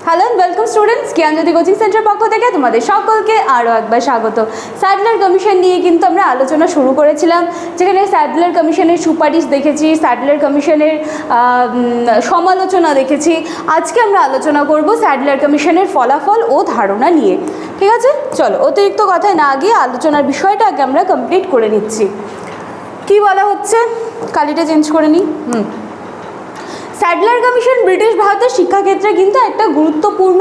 Hello and welcome students, Gyanjyoti coaching centre পক্ষ থেকে তোমাদের সকলকে আরও একবার স্বাগত। স্যাডলার কমিশন নিয়ে কিন্তু আমরা আলোচনা শুরু করেছিলাম, যেখানে স্যাডলার কমিশনের সুপারিশ দেখেছি, স্যাডলার কমিশনের সমালোচনা দেখেছি। আজকে আমরা আলোচনা করব স্যাডলার কমিশনের ফলাফল ও ধারণা নিয়ে। ঠিক আছে, চলো অতিরিক্ত কথায় না গিয়ে আলোচনার বিষয়টা আগে আমরা কমপ্লিট করে নিচ্ছি। কি বলা হচ্ছে, কালিটা চেঞ্জ করে নিই। স্যাডলার কমিশন ব্রিটিশ ভারতের শিক্ষাক্ষেত্রে কিন্তু একটা গুরুত্বপূর্ণ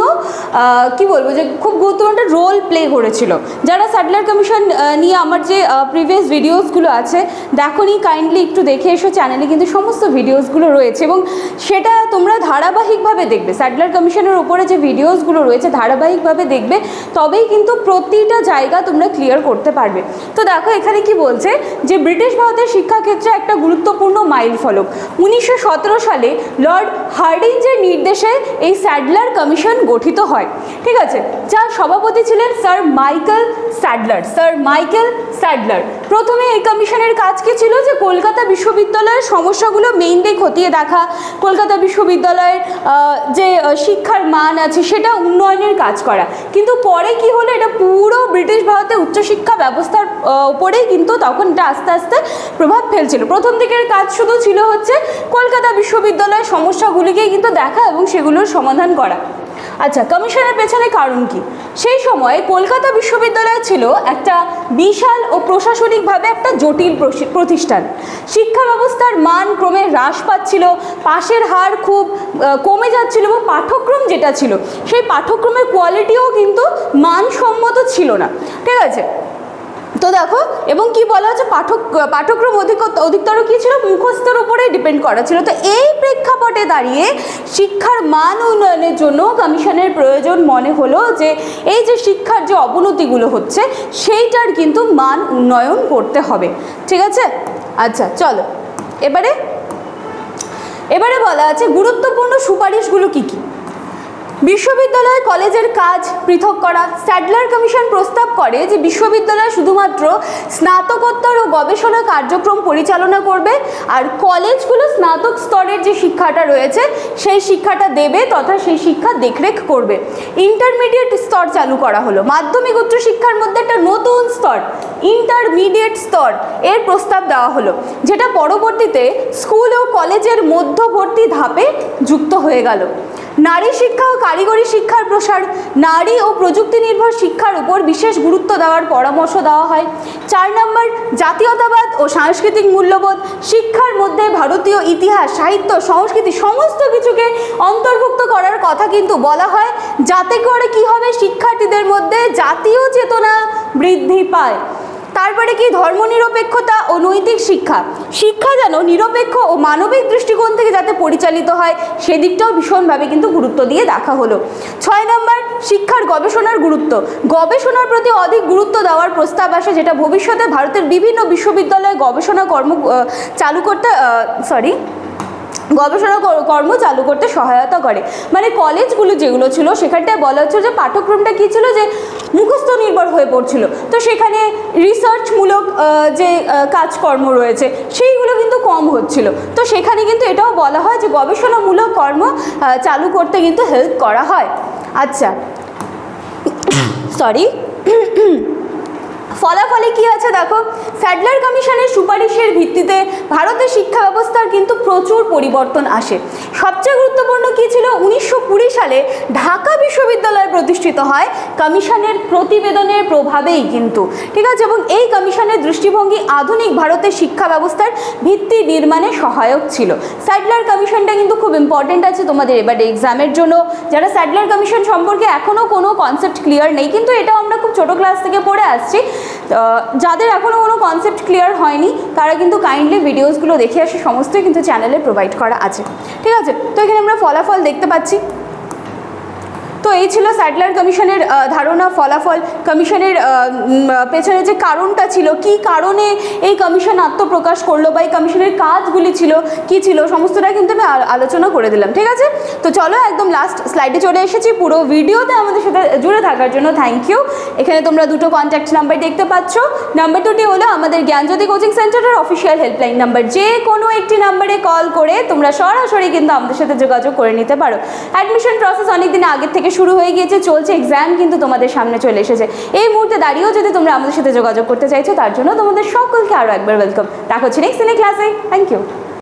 কি বলবো যে খুব গুরুত্বপূর্ণ একটা রোল প্লে করেছিল। যারা স্যাডলার কমিশন নিয়ে আমার যে প্রিভিয়াস ভিডিওসগুলো আছে দেখোনি, কাইন্ডলি একটু দেখে এসো, চ্যানেলে কিন্তু সমস্ত ভিডিওসগুলো রয়েছে এবং সেটা তোমরা ধারাবাহিকভাবে দেখবে। স্যাডলার কমিশনের উপরে যে ভিডিওসগুলো রয়েছে ধারাবাহিকভাবে দেখবে, তবেই কিন্তু প্রতিটা জায়গা তোমরা ক্লিয়ার করতে পারবে। তো দেখো এখানে কি বলছে যে ব্রিটিশ ভারতের শিক্ষাক্ষেত্রে একটা গুরুত্বপূর্ণ মাইল ফলক 1917 সালে লর্ড হার্ডিঞ্জের নির্দেশে এই স্যাডলার কমিশন গঠিত হয়। ঠিক আছে, যার সভাপতি ছিলেন স্যার মাইকেল স্যাডলার। প্রথমে এই কমিশনের কাজ কি ছিল, যে কলকাতা বিশ্ববিদ্যালয়ের সমস্যাগুলো মেইনলি খতিয়ে দেখা, কলকাতা বিশ্ববিদ্যালয়ের যে শিক্ষার মান আছে সেটা উন্নয়নের কাজ করা। কিন্তু পরে কি হলো, এটা পুরো ব্রিটিশ ভারতের উচ্চশিক্ষা ব্যবস্থার উপরেই কিন্তু তখন এটা আস্তে আস্তে প্রভাব ফেলছিল। প্রথম দিকের কাজ শুধু ছিল হচ্ছে কলকাতা বিশ্ববিদ্যালয়ের সমস্যাগুলিকেই কিন্তু দেখা এবং সেগুলোর সমাধান করা। আচ্ছা, কমিশনের পেছনে কারণ কি? সেই সময় কলকাতা বিশ্ববিদ্যালয় ছিল একটা বিশাল ও প্রশাসনিকভাবে একটা জটিল প্রতিষ্ঠান। শিক্ষা ব্যবস্থার মান ক্রমে হ্রাস পাচ্ছিল, পাশের হার খুব কমে যাচ্ছিল এবং পাঠ্যক্রম যেটা ছিল সেই পাঠ্যক্রমের কোয়ালিটিও কিন্তু মানসম্মত ছিল না। ঠিক আছে, তো দেখো এবং কি বলা হচ্ছে পাঠ্যক্রম অধিকতর কী ছিল, মুখস্থের উপরেই ডিপেন্ড করা ছিল। তো এই প্রেক্ষাপটে দাঁড়িয়ে শিক্ষার মান উন্নয়নের জন্য কমিশনের প্রয়োজন মনে হলো যে এই যে শিক্ষার যে অবনতিগুলো হচ্ছে সেইটার কিন্তু মান উন্নয়ন করতে হবে। ঠিক আছে, আচ্ছা চলো এবারে বলা আছে গুরুত্বপূর্ণ সুপারিশগুলো কী কী। বিশ্ববিদ্যালয় কলেজের কাজ পৃথক করা। স্যাডলার কমিশন প্রস্তাব করে যে বিশ্ববিদ্যালয় শুধুমাত্র স্নাতকোত্তর ও গবেষণা কার্যক্রম পরিচালনা করবে, আর কলেজগুলো স্নাতক স্তরের যে শিক্ষাটা রয়েছে সেই শিক্ষাটা দেবে তথা সেই শিক্ষা দেখরেখ করবে। ইন্টারমিডিয়েট স্তর চালু করা হলো। মাধ্যমিক উচ্চশিক্ষার মধ্যে একটা নতুন স্তর ইন্টারমিডিয়েট স্তর এর প্রস্তাব দেওয়া হলো, যেটা পরবর্তীতে স্কুল ও কলেজের মধ্যবর্তী ধাপে যুক্ত হয়ে গেল। নারী শিক্ষা ও কারিগরি শিক্ষার প্রসার। নারী ও প্রযুক্তি নির্ভর শিক্ষার উপর বিশেষ গুরুত্ব দেওয়ার পরামর্শ দেওয়া হয়। 4 নম্বর, জাতীয়তাবাদ ও সাংস্কৃতিক মূল্যবোধ। শিক্ষার মধ্যে ভারতীয় ইতিহাস, সাহিত্য, সংস্কৃতি সমস্ত কিছুকে অন্তর্ভুক্ত করার কথা কিন্তু বলা হয়, যাতে করে কি হবে, শিক্ষার্থীদের মধ্যে জাতীয় চেতনা বৃদ্ধি পায়। তারপরে কি, ধর্মনিরপেক্ষতা ও নৈতিক শিক্ষা। শিক্ষা যেন নিরপেক্ষ ও মানবিক দৃষ্টিকোণ থেকে যাতে পরিচালিত হয় সেদিকটাও ভীষণভাবে কিন্তু গুরুত্ব দিয়ে দেখা হলো। 6 নম্বর, শিক্ষার গবেষণার গুরুত্ব। গবেষণার প্রতি অধিক গুরুত্ব দেওয়ার প্রস্তাব আসে, যেটা ভবিষ্যতে ভারতের বিভিন্ন বিশ্ববিদ্যালয়ে গবেষণা কর্ম চালু করতে সহায়তা করে। মানে কলেজগুলো যেগুলো ছিল সেখানটায় বলা হচ্ছে যে পাঠ্যক্রমটা কী ছিল, যে মুখস্থ নির্ভর হয়ে পড়ছিল। তো সেখানে রিসার্চমূলক যে কাজকর্ম রয়েছে সেইগুলো কিন্তু কম হচ্ছিল। তো সেখানে কিন্তু এটাও বলা হয় যে গবেষণামূলক কর্ম চালু করতে কিন্তু হেল্প করা হয়। আচ্ছা ফলাফলে কি আছে দেখো, স্যাডলার কমিশনের সুপারিশের ভিত্তিতে ভারতের শিক্ষা ব্যবস্থার কিন্তু প্রচুর পরিবর্তন আসে। সবচেয়ে গুরুত্বপূর্ণ কি ছিল, 1920 সালে ঢাকা বিশ্ববিদ্যালয় প্রতিষ্ঠিত হয় কমিশনের প্রতিবেদনের প্রভাবেই কিন্তু। ঠিক আছে, এবং এই কমিশনের দৃষ্টিভঙ্গি আধুনিক ভারতের শিক্ষা ব্যবস্থার ভিত্তি নির্মাণে সহায়ক ছিল। স্যাডলার কমিশনটা কিন্তু খুব ইম্পর্টেন্ট আছে তোমাদের এবারে এক্সামের জন্য। যারা স্যাডলার কমিশন সম্পর্কে এখনও কোনো কনসেপ্ট ক্লিয়ার নেই, কিন্তু এটাও আমরা খুব ছোটো ক্লাস থেকে পড়ে আসছি, যাদের এখনও কোনো কনসেপ্ট ক্লিয়ার হয়নি তারা কিন্তু কাইন্ডলি ভিডিওসগুলো দেখে আসে, সমস্তই কিন্তু চ্যানেলে প্রোভাইড করা আছে। ঠিক আছে, তো এখানে আমরা ফলাফল দেখতে পাচ্ছি। তো এই ছিল স্যাডলার কমিশনের ধারণা, ফলাফল, কমিশনের পেছনে যে কারণটা ছিল, কি কারণে এই কমিশন আত্মপ্রকাশ করলো বা এই কমিশনের কাজগুলি ছিল কি ছিল, সমস্তটা কিন্তু আমি আলোচনা করে দিলাম। ঠিক আছে, তো চলো একদম লাস্ট স্লাইডে চলে এসেছি। পুরো ভিডিওতে আমাদের সাথে জুড়ে থাকার জন্য থ্যাংক ইউ। এখানে তোমরা দুটো কন্ট্যাক্ট নাম্বার দেখতে পাচ্ছ। নাম্বার দুটি হলো আমাদের জ্ঞানজ্যোতি কোচিং সেন্টারের অফিসিয়াল হেল্পলাইন নাম্বার। যে কোনো একটি নাম্বারে কল করে তোমরা সরাসরি কিন্তু আমাদের সাথে যোগাযোগ করে নিতে পারো। অ্যাডমিশন প্রসেস অনেক দিন আগের থেকে শুরু হয়ে গিয়েছে, চলছে, এক্সাম কিন্তু তোমাদের সামনে চলে এসেছে। এই মুহূর্তে দাঁড়িয়েও যদি তোমরা আমাদের সাথে যোগাযোগ করতে চাইছো, তার জন্য তোমাদের সকলকে আরও একবার ওয়েলকাম। দেখা হচ্ছে নেক্সট দিনের ক্লাসে। Thank you.